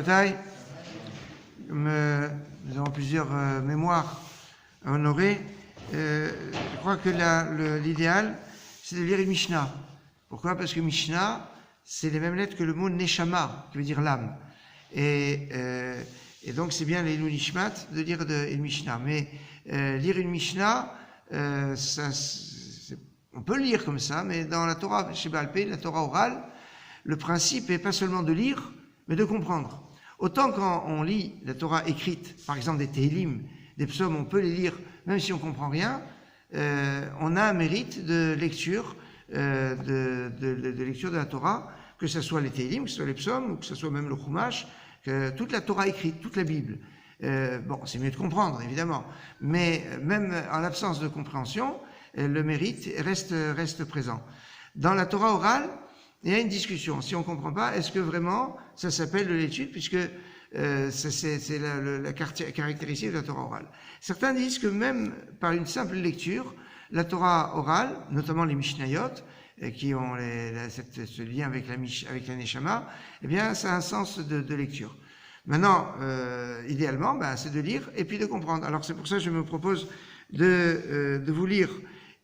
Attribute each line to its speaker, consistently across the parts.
Speaker 1: Rabotai, nous avons plusieurs mémoires à honorer. Je crois que l'idéal, c'est de lire une Mishnah. Pourquoi? Parce que Mishnah, c'est les mêmes lettres que le mot Neshama, qui veut dire l'âme. Et donc, c'est bien les Ilou Nishmat de lire une Mishnah. Mais lire une Mishnah, on peut le lire comme ça, mais dans la Torah, chez Baal Pé, la Torah orale, le principe n'est pas seulement de lire, mais de comprendre. Autant quand on lit la Torah écrite, par exemple des Tehillim, des psaumes, on peut les lire, même si on ne comprend rien, on a un mérite de lecture, de lecture de la Torah, que ce soit les Tehillim, que ce soit les psaumes, ou que ce soit même le Chumash, que toute la Torah écrite, toute la Bible. Bon, c'est mieux de comprendre, évidemment, mais même en l'absence de compréhension, le mérite reste présent. Dans la Torah orale, il y a une discussion. Si on ne comprend pas, est-ce que vraiment ça s'appelle de l'étude, puisque c'est la caractéristique de la Torah orale. Certains disent que même par une simple lecture, la Torah orale, notamment les Mishnayot, qui ont ce lien avec la Neshama, eh bien, ça a un sens de lecture. Maintenant, idéalement, c'est de lire et puis de comprendre. Alors, c'est pour ça que je me propose de vous lire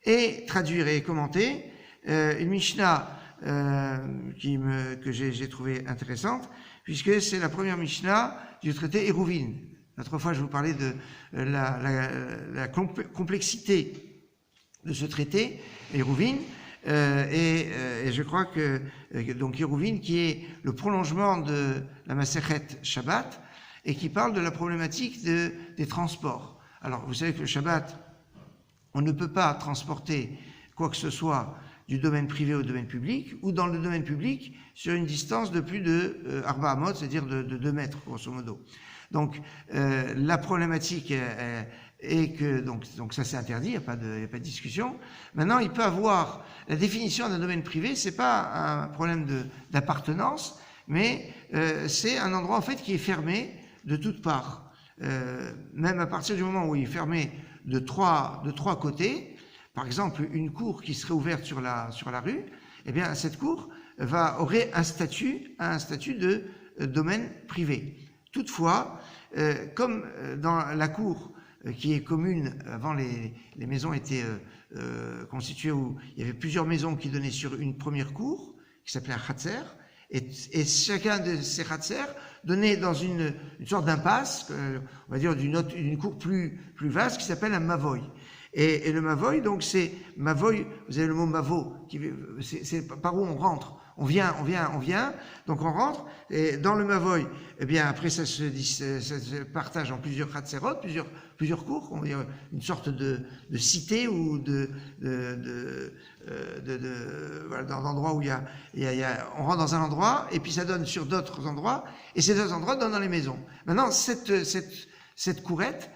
Speaker 1: et traduire et commenter une Mishnah que j'ai trouvée intéressante, puisque c'est la première Mishnah du traité Eruvin. L'autre fois, je vous parlais de la complexité de ce traité, Eruvin, et je crois que donc Eruvin, qui est le prolongement de la Masechet Shabbat, et qui parle de la problématique des transports. Alors, vous savez que le Shabbat, on ne peut pas transporter quoi que ce soit du domaine privé au domaine public, ou dans le domaine public sur une distance de plus de Arba Amot, c'est-à-dire de 2 mètres, grosso modo. Donc, la problématique est que, donc ça c'est interdit, il n'y a pas de discussion. Maintenant, il peut avoir la définition d'un domaine privé, c'est pas un problème d'appartenance, mais c'est un endroit en fait qui est fermé de toutes parts. Même à partir du moment où il est fermé de trois côtés, par exemple, une cour qui serait ouverte sur la rue, eh bien, cette cour aurait un statut de domaine privé. Toutefois, comme dans la cour qui est commune, avant les maisons étaient constituées où il y avait plusieurs maisons qui donnaient sur une première cour, qui s'appelait un Khatser, et chacun de ces Khatser donnait dans une sorte d'impasse, on va dire d'une cour plus vaste, qui s'appelle un Mavoy. Et le Mavoy, donc c'est Mavoy, vous avez le mot Mavo, c'est par où on rentre. On vient, donc on rentre, et dans le Mavoy, eh bien après ça se partage en plusieurs Khatserot, plusieurs cours, on va dire une sorte de cité ou voilà, d'endroits où on rentre dans un endroit, et puis ça donne sur d'autres endroits, et ces deux endroits donnent dans les maisons. Maintenant, cette courette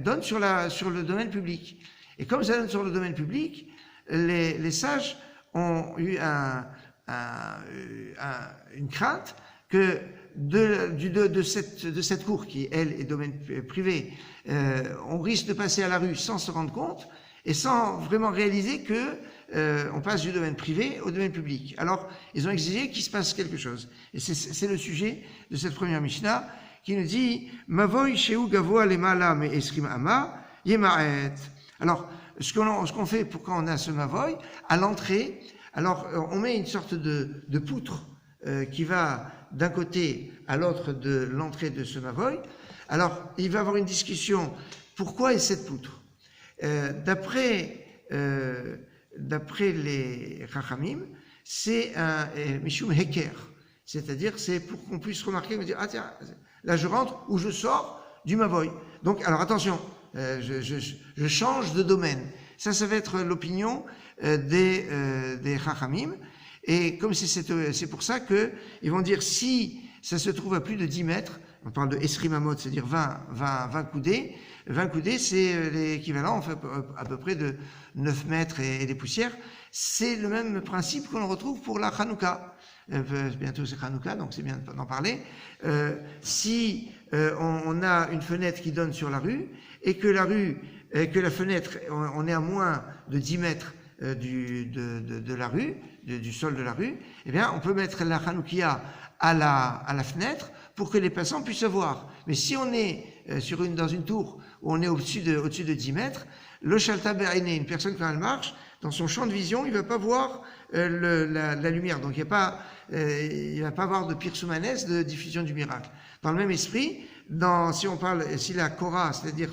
Speaker 1: donne sur le domaine public. Et comme ça donne sur le domaine public, les sages ont eu une crainte que de cette cour qui, elle, est domaine privé, on risque de passer à la rue sans se rendre compte et sans vraiment réaliser que on passe du domaine privé au domaine public. Alors, ils ont exigé qu'il se passe quelque chose. Et c'est le sujet de cette première Mishnah qui nous dit « Mavoy sheu gavoa lemala me esrim ama yemaet ». Alors, ce qu'on fait pour quand on a ce Mavoy, à l'entrée, alors on met une sorte de poutre qui va d'un côté à l'autre de l'entrée de ce Mavoy. Alors, il va y avoir une discussion. Pourquoi est cette poutre? D'après les Chachamim, c'est un Mishum Heker, c'est-à-dire c'est pour qu'on puisse remarquer, me dire ah tiens, là je rentre ou je sors du Mavoy. Donc alors attention, je change de domaine. Ça va être l'opinion des Chachamim, et comme c'est pour ça que ils vont dire si ça se trouve à plus de 10 mètres, on parle de esrimamot, c'est-à-dire 20 coudées. 20 coudées, c'est l'équivalent, en fait, à peu près de 9 mètres et des poussières. C'est le même principe qu'on retrouve pour la Hanouka. Bientôt c'est Hanouka, donc c'est bien d'en parler. Si on a une fenêtre qui donne sur la rue, et que la fenêtre, on est à moins de 10 mètres de la rue, du sol de la rue, eh bien, on peut mettre la Hanoukia à la fenêtre pour que les passants puissent voir. Mais si on est dans une tour où on est au-dessus de 10 mètres, le Shalta Be'ainé, une personne quand elle marche, dans son champ de vision, il ne va pas voir la lumière. Donc il ne va pas avoir de pirsoumanès, de diffusion du miracle. Dans le même esprit, si la Korah, c'est-à-dire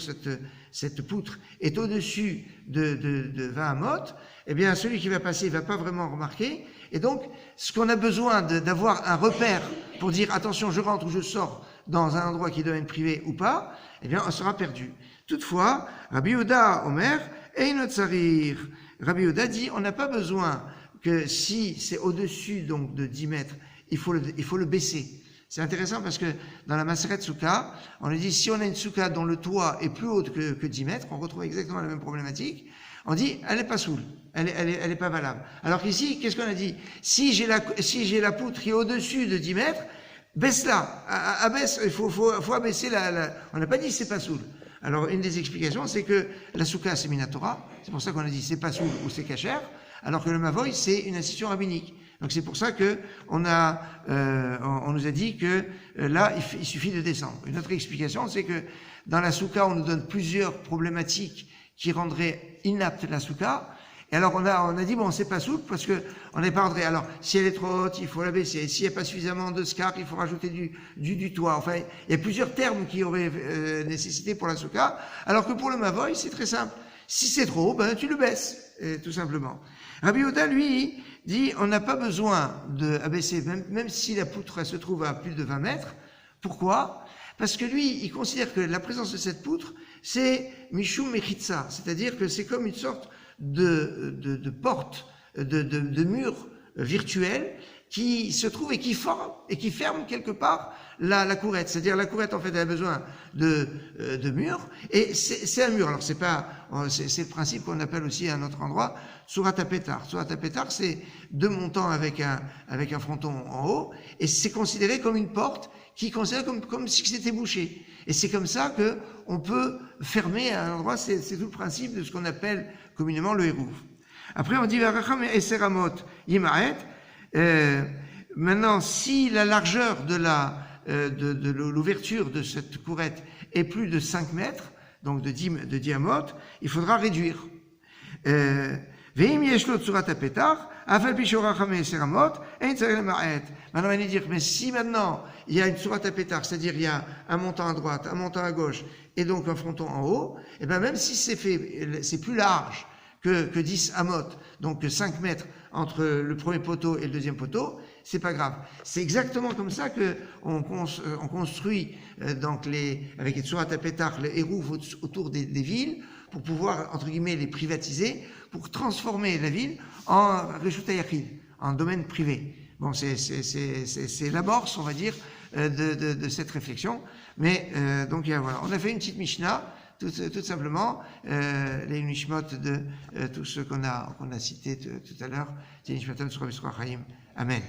Speaker 1: cette poutre, est au-dessus de 20 amot, eh bien celui qui va passer ne va pas vraiment remarquer. Et donc, ce qu'on a besoin d'avoir un repère pour dire attention, je rentre ou je sors dans un endroit qui est domaine privé ou pas, eh bien on sera perdu. Toutefois, Rabbi Yehuda Omer, Ein Tsarir. Rabbi Yehuda dit on n'a pas besoin que si c'est au-dessus donc de 10 mètres, il faut le baisser. C'est intéressant parce que dans la Maseret Souka, on a dit si on a une souka dont le toit est plus haut que 10 mètres, on retrouve exactement la même problématique. On dit elle n'est pas soule, elle est pas valable. Alors qu'ici, qu'est-ce qu'on a dit? Si j'ai la poutre qui est au-dessus de 10 mètres, baisse-la, abaisse, il faut abaisser on n'a pas dit c'est pas soule. Alors une des explications, c'est que la souka c'est Minatora, c'est pour ça qu'on a dit c'est pas soule ou c'est kasher, alors que le mavoy c'est une institution rabbinique. Donc c'est pour ça que on nous a dit que là il suffit de descendre. Une autre explication, c'est que dans la souka on nous donne plusieurs problématiques qui rendraient inapte la souka. Et alors on a dit bon c'est pas souple parce que on n'est pas rentré. Alors si elle est trop haute, il faut la baisser. S'il n'y a pas suffisamment de scar, il faut rajouter du toit. Enfin il y a plusieurs termes qui auraient nécessité pour la souka. Alors que pour le mavoy c'est très simple. Si c'est trop haut, ben tu le baisses tout simplement. Rabbi Yehuda lui dit on n'a pas besoin d'abaisser même si la poutre se trouve à plus de 20 mètres. Pourquoi? Parce que lui il considère que la présence de cette poutre c'est Mishum Mechitza, c'est-à-dire que c'est comme une sorte de porte, de mur virtuel qui se trouve et qui ferme quelque part la courette. C'est-à-dire la courette en fait elle a besoin de murs et c'est un mur. Alors c'est le principe qu'on appelle aussi à un autre endroit Surat HaPetar. Surat HaPetar c'est deux montants avec un fronton en haut et c'est considéré comme une porte qui est considérée comme si c'était bouché. Et c'est comme ça que on peut fermer à un endroit. C'est tout le principe de ce qu'on appelle communément le hérouv. Après on dit Varacham Eseramot Yimaet. Maintenant, si la largeur de l'ouverture de cette courette est plus de 5 mètres, donc de 10 amot, il faudra réduire. Veim yeshlo tsurat hapetar, afal pi shoracham eseramot, ein tzareh lemaet. Maintenant, on va dire, mais si maintenant il y a une tsurat hapetar, c'est-à-dire il y a un montant à droite, un montant à gauche, et donc un fronton en haut, et ben même si c'est plus large que 10 amot, donc 5 mètres entre le premier poteau et le deuxième poteau, c'est pas grave. C'est exactement comme ça que on construit donc avec les tsurat hapetar, les hérouv autour des villes pour pouvoir entre guillemets les privatiser, pour transformer la ville en reshut hayachid, en domaine privé. Bon, c'est l'amorce, on va dire, de cette réflexion. Mais donc voilà, on a fait une petite Mishnah. Tout simplement, les nishmot de tout ce qu'on a cité tout à l'heure, c'est nishmatam sur Rabbi Chaim. Amen.